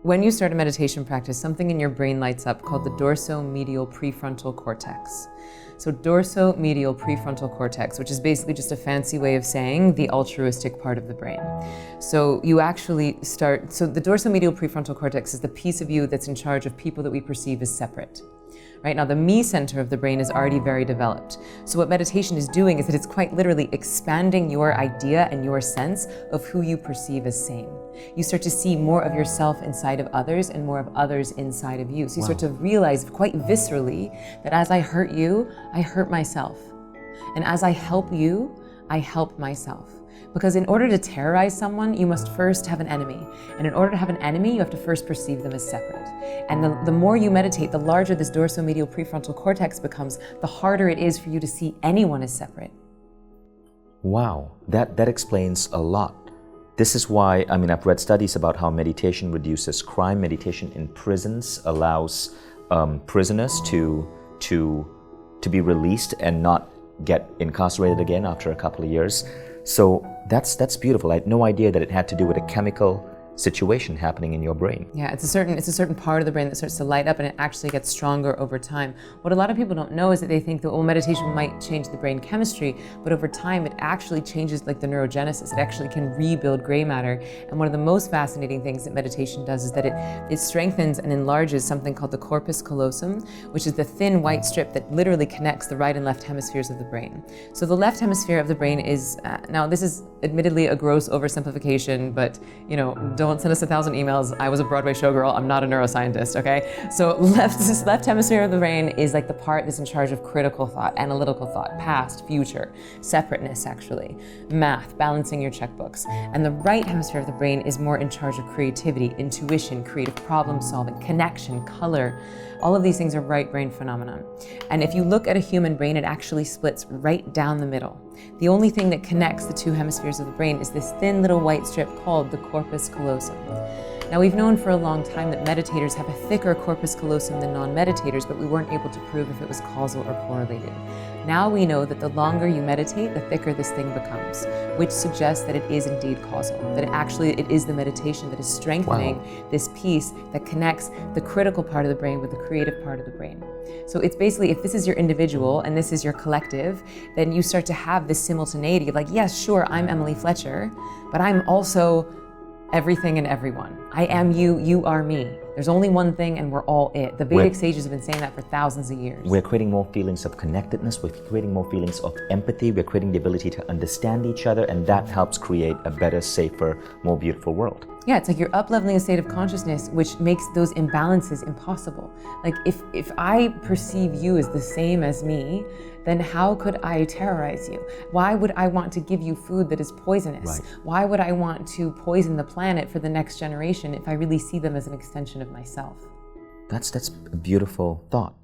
When you start a meditation practice, something in your brain lights up called the dorsomedial prefrontal cortex. So dorsomedial prefrontal cortex, which is basically just a fancy way of saying the altruistic part of the brain. So you actually start, so the dorsomedial prefrontal cortex is the piece of you that's in charge of people that we perceive as separate. Right now, the me center of the brain is already very developed. So what meditation is doing is that it's quite literally expanding your idea and your sense of who you perceive as same. You start to see more of yourself inside of others and more of others inside of you. So you start to realize quite viscerally that as I hurt you, I hurt myself. And as I help you, I help myself. Because in order to terrorize someone, you must first have an enemy. And in order to have an enemy, you have to first perceive them as separate. And the more you meditate, the larger this dorsomedial prefrontal cortex becomes, the harder it is for you to see anyone as separate. Wow, that explains a lot. This is why, I've read studies about how meditation reduces crime. Meditation in prisons allows prisoners to be released and not get incarcerated again after a couple of years. So that's beautiful. I had no idea that it had to do with a chemical situation happening in your brain. Yeah, it's a certain part of the brain that starts to light up, and it actually gets stronger over time. What a lot of people don't know is that they think that, well, meditation might change the brain chemistry, but over time it actually changes like the neurogenesis. It actually can rebuild gray matter. And one of the most fascinating things that meditation does is that it strengthens and enlarges something called the corpus callosum, which is the thin white strip that literally connects the right and left hemispheres of the brain. So the left hemisphere of the brain is, now this is admittedly a gross oversimplification, but don't send us 1,000 emails. I was a Broadway showgirl. I'm not a neuroscientist, okay? So left hemisphere of the brain is like the part that's in charge of critical thought, analytical thought, past, future, separateness actually, math, balancing your checkbooks. And the right hemisphere of the brain is more in charge of creativity, intuition, creative problem solving, connection, color. All of these things are right brain phenomena. And if you look at a human brain, it actually splits right down the middle. The only thing that connects the two hemispheres of the brain is this thin little white strip called the corpus callosum. Now, we've known for a long time that meditators have a thicker corpus callosum than non-meditators, but we weren't able to prove if it was causal or correlated. Now we know that the longer you meditate, the thicker this thing becomes, which suggests that it is indeed causal, that it is the meditation that is strengthening this piece that connects the critical part of the brain with the creative part of the brain. So it's basically, if this is your individual and this is your collective, then you start to have this simultaneity of like, yes, sure, I'm Emily Fletcher, but I'm also everything and everyone. I am you, you are me. There's only one thing and we're all it. The Vedic sages have been saying that for thousands of years. We're creating more feelings of connectedness, we're creating more feelings of empathy, we're creating the ability to understand each other, and that helps create a better, safer, more beautiful world. Yeah, it's like you're up-leveling a state of consciousness, which makes those imbalances impossible. Like if I perceive you as the same as me, then how could I terrorize you? Why would I want to give you food that is poisonous? Right. Why would I want to poison the planet for the next generation if I really see them as an extension of myself? That's a beautiful thought.